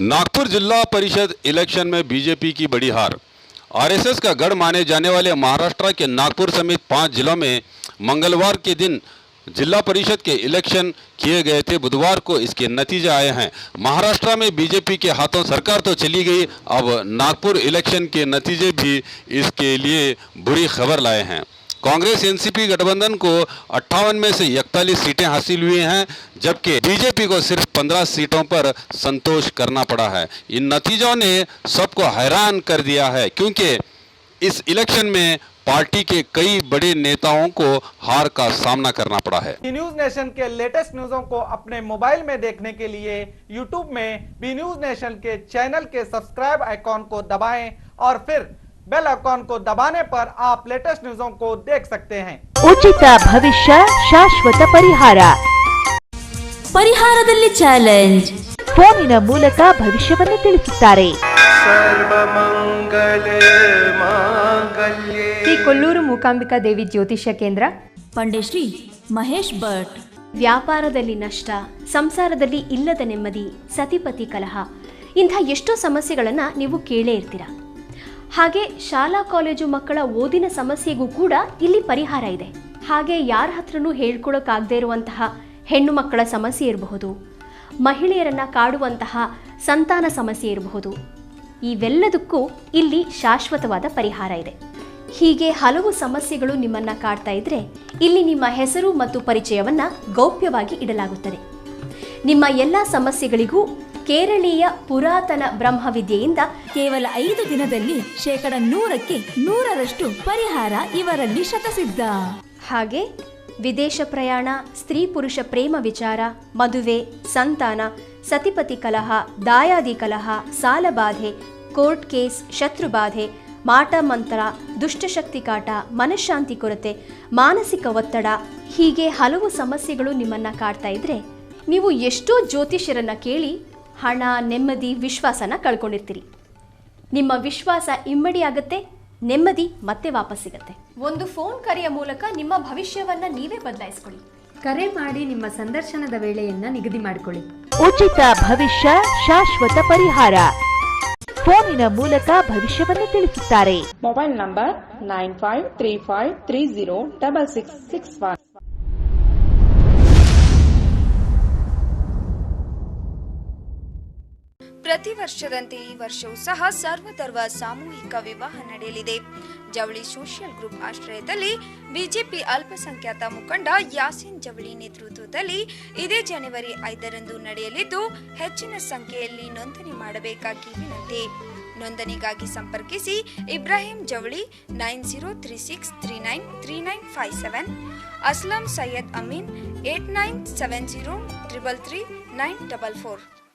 नागपुर जिला परिषद इलेक्शन में बीजेपी की बड़ी हार। आरएसएस का गढ़ माने जाने वाले महाराष्ट्र के नागपुर समेत 5 जिलों में मंगलवार के दिन जिला परिषद के इलेक्शन किए गए थे। बुधवार को इसके नतीजे आए हैं। महाराष्ट्र में बीजेपी के हाथों सरकार तो चली गई, अब नागपुर इलेक्शन के नतीजे भी इसके लिए बुरी खबर लाए हैं। कांग्रेस एनसीपी गठबंधन को 58 में से 41 सीटें हासिल हुई हैं, जबकि बीजेपी को सिर्फ 15 सीटों पर संतोष करना पड़ा है। इन नतीजों ने सबको हैरान कर दिया है, क्योंकि इस इलेक्शन में पार्टी के कई बड़े नेताओं को हार का सामना करना पड़ा है। न्यूज नेशन के लेटेस्ट न्यूज़ों को अपने मोबाइल में देखने के लिए यूट्यूब में बी न्यूज नेशन के चैनल के सब्सक्राइब आइकॉन को दबाएं और फिर बेल आइकॉन को दबाने पर आप लेटेस्ट न्यूज़ों को देख सकते हैं। ಉಚಿತ ಭವಿಷ್ಯ ಶಾಶ್ವತ ಪರಿಹಾರ ಪರಿಹಾರದಲ್ಲಿ ಚಾಲೆಂಜ್ ಫೋನಿನ ಮೂಲಕ ಭವಿಷ್ಯವನ್ನು ತಿಳಿಸುತ್ತಾರೆ. ಶ್ರೀ ಕೊಲ್ಲೂರು ಮೂಕಾಂಬಿಕಾ ದೇವಿ ಜ್ಯೋತಿಷ್ಯ ಕೇಂದ್ರ, ಪಂಡಿತ್ ಮಹೇಶ್ ಭಟ್. ವ್ಯಾಪಾರದಲ್ಲಿ ನಷ್ಟ, ಸಂಸಾರದಲ್ಲಿ ಇಲ್ಲದ ನೆಮ್ಮದಿ, ಸತಿಪತಿ ಕಲಹ, ಇಂಥ ಎಷ್ಟೋ ಸಮಸ್ಯೆಗಳನ್ನು ನೀವು ಕೇಳೇ ಇರ್ತೀರ. ಹಾಗೆ ಶಾಲಾ ಕಾಲೇಜು ಮಕ್ಕಳ ಓದಿನ ಸಮಸ್ಯೆಗೂ ಕೂಡ ಇಲ್ಲಿ ಪರಿಹಾರ ಇದೆ. ಹಾಗೆ ಯಾರ ಹತ್ರನೂ ಹೇಳ್ಕೊಳಕ್ಕಾಗದೇ ಇರುವಂತಹ ಹೆಣ್ಣು ಮಕ್ಕಳ ಸಮಸ್ಯೆ ಇರಬಹುದು, ಮಹಿಳೆಯರನ್ನು ಕಾಡುವಂತಹ ಸಂತಾನ ಸಮಸ್ಯೆ ಇರಬಹುದು. ಇವೆಲ್ಲದಕ್ಕೂ ಇಲ್ಲಿ ಶಾಶ್ವತವಾದ ಪರಿಹಾರ ಇದೆ. ಹೀಗೆ ಹಲವು ಸಮಸ್ಯೆಗಳು ನಿಮ್ಮನ್ನು ಕಾಡ್ತಾ ಇದ್ರೆ ಇಲ್ಲಿ ನಿಮ್ಮ ಹೆಸರು ಮತ್ತು ಪರಿಚಯವನ್ನು ಗೌಪ್ಯವಾಗಿ ಇಡಲಾಗುತ್ತದೆ. ನಿಮ್ಮ ಎಲ್ಲ ಸಮಸ್ಯೆಗಳಿಗೂ ಕೇರಳೀಯ ಪುರಾತನ ಬ್ರಹ್ಮವಿದ್ಯೆಯಿಂದ ಕೇವಲ 5 ದಿನದಲ್ಲಿ 100% 100% ಪರಿಹಾರ ಇವರಲ್ಲಿ ಶತಸಿದ್ಧ. ಹಾಗೆ ವಿದೇಶ ಪ್ರಯಾಣ, ಸ್ತ್ರೀ ಪುರುಷ ಪ್ರೇಮ ವಿಚಾರ, ಮದುವೆ, ಸಂತಾನ, ಸತಿಪತಿ ಕಲಹ, ದಾಯಾದಿ ಕಲಹ, ಸಾಲಬಾಧೆ, ಕೋರ್ಟ್ ಕೇಸ್, ಶತ್ರುಬಾಧೆ, ಮಾಟ ಮಂತ್ರ, ದುಷ್ಟಶಕ್ತಿ ಕಾಟ, ಮನಃಶಾಂತಿ ಕೊರತೆ, ಮಾನಸಿಕ ಒತ್ತಡ, ಹೀಗೆ ಹಲವು ಸಮಸ್ಯೆಗಳು ನಿಮ್ಮನ್ನು ಕಾಡ್ತಾ ಇದ್ರೆ ನೀವು ಎಷ್ಟೋ ಜ್ಯೋತಿಷ್ಯರನ್ನು ಕೇಳಿ ಹಣ, ನೆಮ್ಮದಿ, ವಿಶ್ವಾಸನ ಕಳ್ಕೊಂಡಿರ್ತೀರಿ. ನಿಮ್ಮ ವಿಶ್ವಾಸ ಇಮ್ಮಡಿ ಆಗುತ್ತೆ, ನೆಮ್ಮದಿ ಮತ್ತೆ ವಾಪಸ್ ಸಿಗುತ್ತೆ. ಒಂದು ಫೋನ್ ಕರೆಯ ಮೂಲಕ ನಿಮ್ಮ ಭವಿಷ್ಯವನ್ನ ನೀವೇ ಬದಲಾಯಿಸ್ಕೊಳ್ಳಿ. ಕರೆ ಮಾಡಿ ನಿಮ್ಮ ಸಂದರ್ಶನದ ವೇಳೆಯನ್ನ ನಿಗದಿ ಮಾಡಿಕೊಳ್ಳಿ. ಉಚಿತ ಭವಿಷ್ಯ ಶಾಶ್ವತ ಪರಿಹಾರ ಫೋನಿನ ಮೂಲಕ ಭವಿಷ್ಯವನ್ನು ತಿಳಿಸುತ್ತಾರೆ. Mobile number 9535306661. ಪ್ರತಿ ವರ್ಷದಂತೆ ಈ ವರ್ಷವೂ ಸಹ ಸರ್ವಧರ್ಮ ಸಾಮೂಹಿಕ ವಿವಾಹ ನಡೆಯಲಿದೆ. ಜವಳಿ ಸೋಷಿಯಲ್ ಗ್ರೂಪ್ ಆಶ್ರಯದಲ್ಲಿ ಬಿಜೆಪಿ ಅಲ್ಪಸಂಖ್ಯಾತ ಮುಖಂಡ ಯಾಸೀನ್ ಜವಳಿ ನೇತೃತ್ವದಲ್ಲಿ ಇದೇ ಜನವರಿ 5ರಂದು ನಡೆಯಲಿದ್ದು, ಹೆಚ್ಚಿನ ಸಂಖ್ಯೆಯಲ್ಲಿ ನೋಂದಣಿ ಮಾಡಬೇಕಾಗಿ ವಿನಂತಿ. ನೋಂದಣಿಗಾಗಿ ಸಂಪರ್ಕಿಸಿ ಇಬ್ರಾಹಿಂ ಜವಳಿ 9036393957, ಅಸ್ಲಂ ಸೈಯದ್ ಅಮೀನ್ 8970333944.